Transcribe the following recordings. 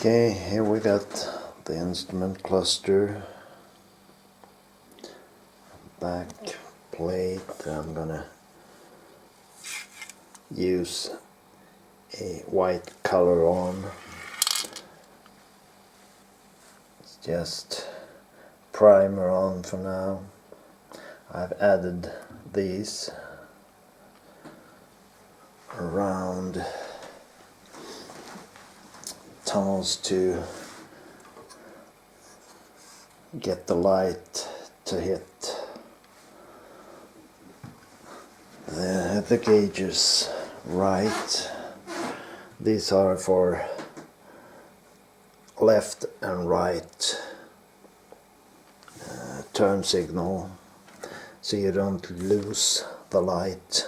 Okay, here we got the instrument cluster, back plate. I'm gonna use a white color on. It's just primer on for now. I've added these around tunnels to get the light to hit the gauges right. These are for left and right turn signal, so you don't lose the light.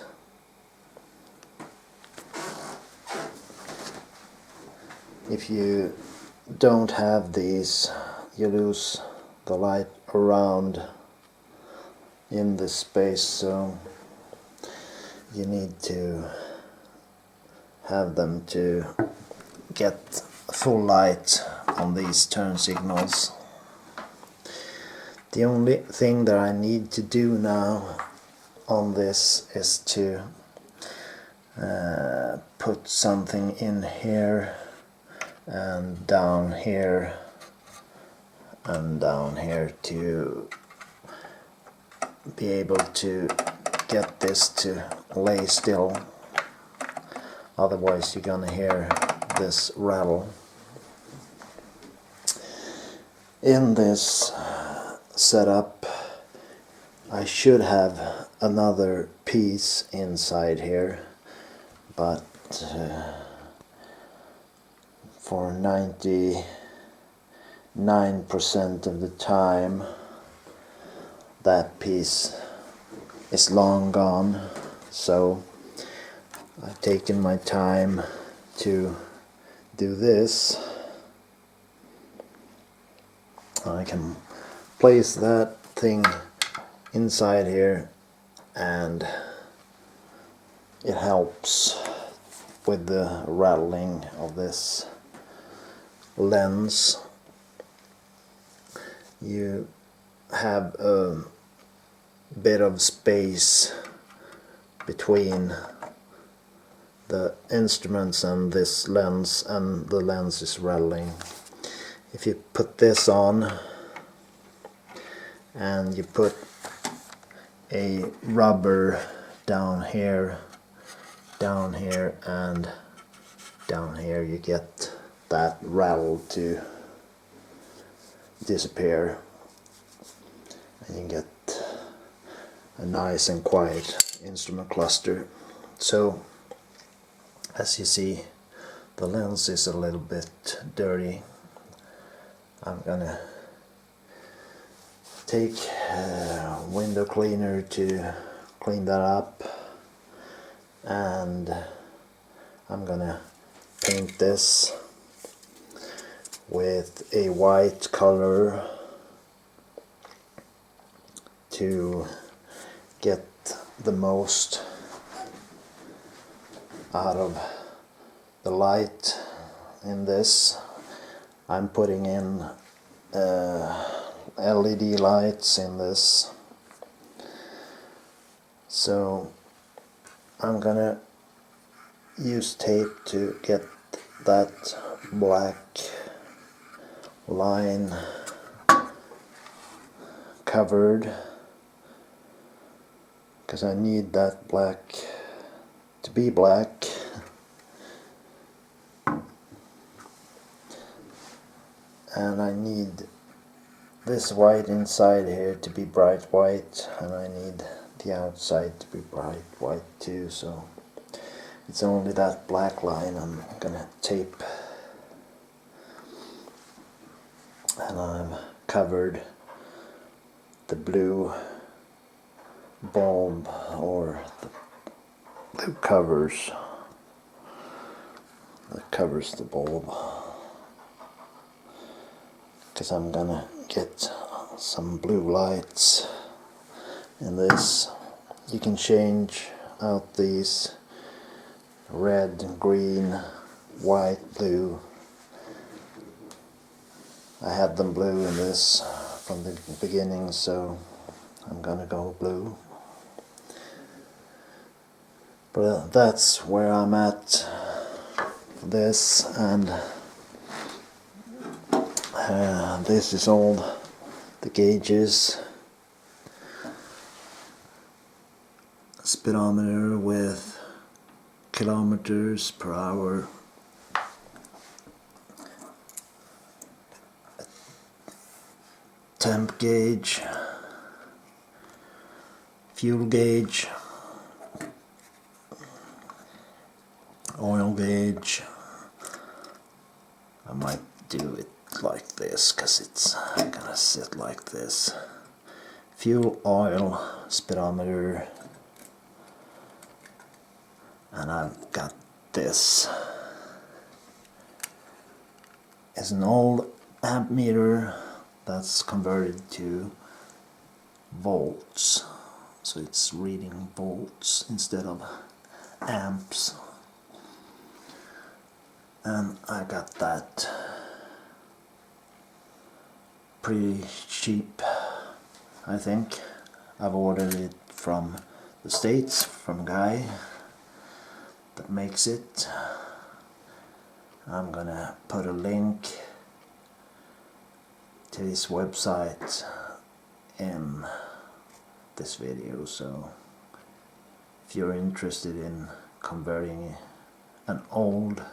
If you don't have these, you lose the light around in this space, so you need to have them to get full light on these turn signals. The only thing that I need to do now on this is to put something in here and down here and down here to be able to get this to lay still. Otherwise you're gonna hear this rattle. In this setup I should have another piece inside here, but for 99% of the time that piece is long gone, so I've taken my time to do this. I can place that thing inside here and it helps with the rattling of this lens. You have a bit of space between the instruments and this lens, and the lens is rattling. If you put this on and you put a rubber down here, and down here, you get that rattle to disappear, and you get a nice and quiet instrument cluster. So as you see, the lens is a little bit dirty. I'm gonna take a window cleaner to clean that up, and I'm gonna paint this with a white color to get the most out of the light in this. I'm putting in LED lights in this, so I'm gonna use tape to get that black line covered, because I need that black to be black. And I need this white inside here to be bright white, and I need the outside to be bright white too, so it's only that black line I'm gonna tape. And I've covered the blue bulb, or the blue covers that covers the bulb, because I'm gonna get some blue lights in this. You can change out these red, green, white, blue I had them blue in this from the beginning, so I'm gonna go blue. But that's where I'm at for this, and this is all the gauges. Speedometer with kilometers per hour. Temp gauge, fuel gauge, oil gauge. I might do it like this because it's gonna sit like this. Fuel, oil, speedometer, and I've got this. It's an old amp meter that's converted to volts, so it's reading volts instead of amps, and I got that pretty cheap, I think. I've ordered it from the States, from a guy that makes it. I'm gonna put a link to his website in this video, so if you're interested in converting an old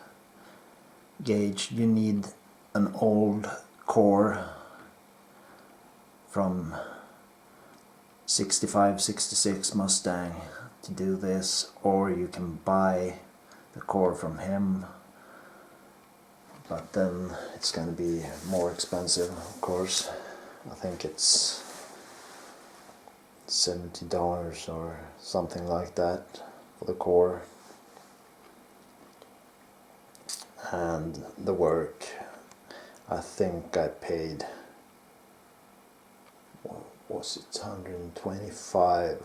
gauge, you need an old core from 65-66 Mustang to do this, or you can buy the core from him, but then it's going to be more expensive, of course. I think it's $70 or something like that for the core. And the work, I think I paid, what was it, $125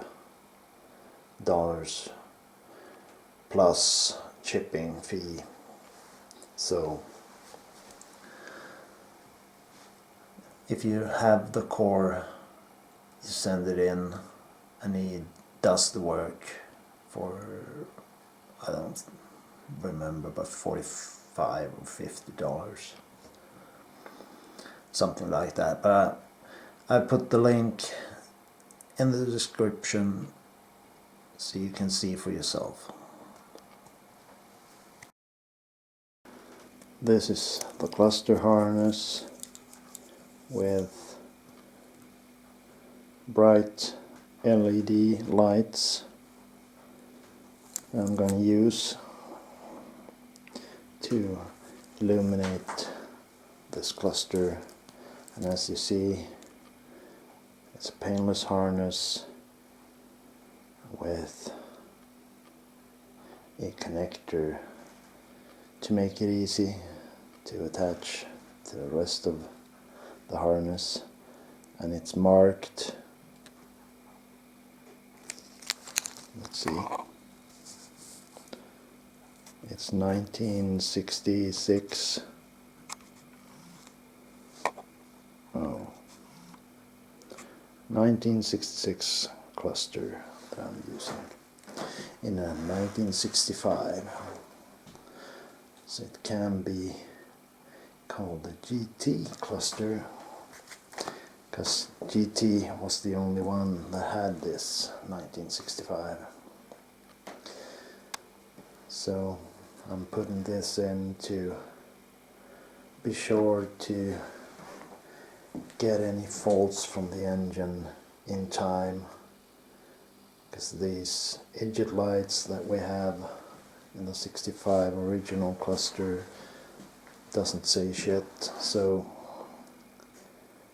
plus shipping fee. So if you have the core, you send it in and he does the work for, I don't remember, but $45 or $50, something like that. But I put the link in the description so you can see for yourself. This is the cluster harness with bright LED lights I'm going to use to illuminate this cluster. And as you see, it's a painless harness with a connector to make it easy to attach to the rest of the harness, and it's marked, let's see, it's 1966. Oh, 1966 cluster that I'm using in a 1965, so it can be called the GT cluster because GT was the only one that had this 1965. So I'm putting this in to be sure to get any faults from the engine in time, because these idiot lights that we have in the 65 original cluster doesn't say shit. So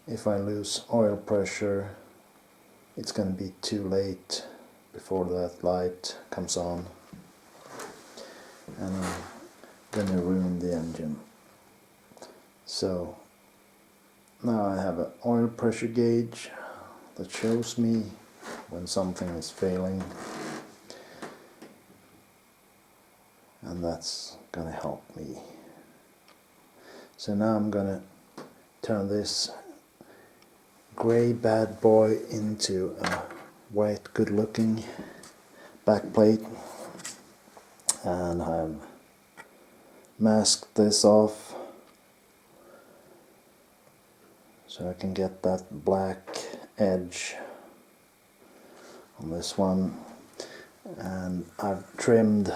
if I lose oil pressure, it's gonna be too late before that light comes on, and I'm gonna ruin the engine. So now I have an oil pressure gauge that shows me when something is failing, and that's gonna help me. So now I'm gonna turn this gray bad boy into a white good looking backplate, and I've masked this off so I can get that black edge on this one, and I've trimmed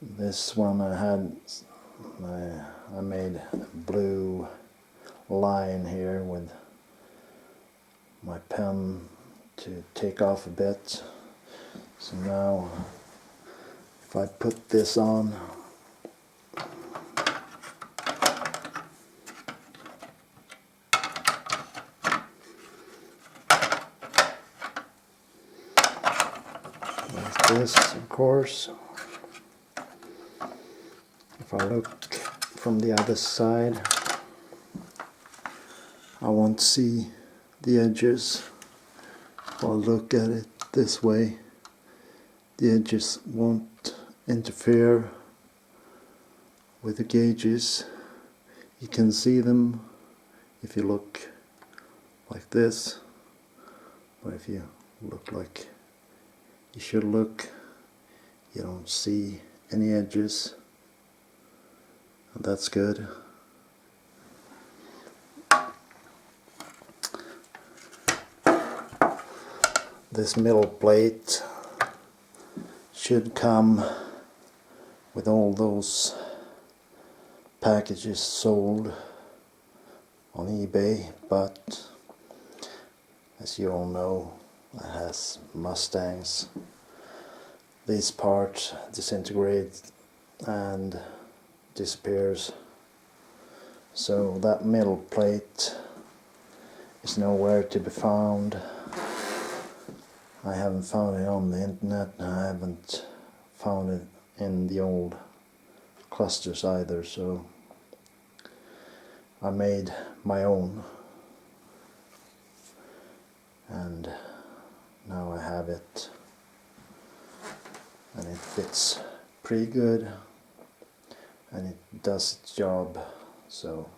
this one. I made a blue line here with my pen to take off a bit. So now if I put this on, like this, of course. If I look from the other side, I won't see the edges. If I look at it this way, the edges won't interfere with the gauges. You can see them if you look like this, but if you look like you should look, you don't see any edges, and that's good. This middle plate should come with all those packages sold on eBay, but as you all know, it has Mustangs. This part disintegrates and disappears, so that middle plate is nowhere to be found. I haven't found it on the internet, and I haven't found it in the old clusters either, so I made my own, and now I have it, and it fits pretty good and it does its job, so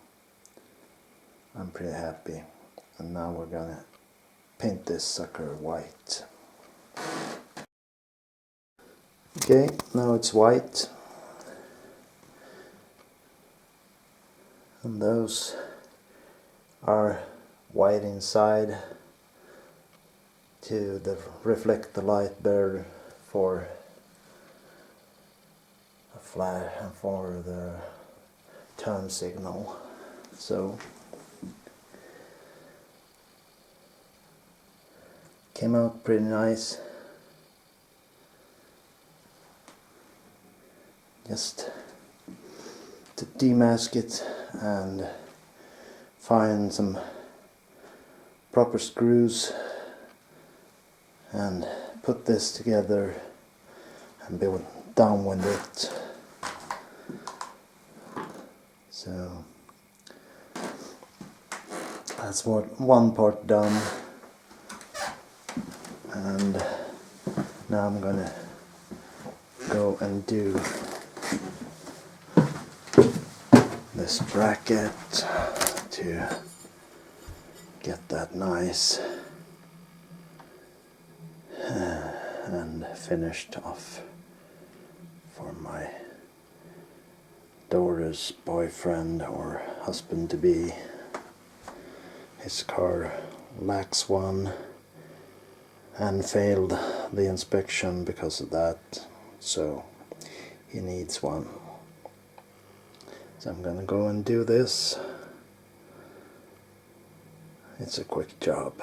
I'm pretty happy. And now we're gonna paint this sucker white. Okay, now it's white, and those are white inside to reflect the light better for a flash and for the turn signal. So came out pretty nice. Just to demask it and find some proper screws and put this together and be done with it. So that's what one part done, and now I'm gonna go and do this bracket to get that nice and finished off for my daughter's boyfriend or husband to be. His car lacks one and failed the inspection because of that, so he needs one. So I'm gonna go and do this. It's a quick job.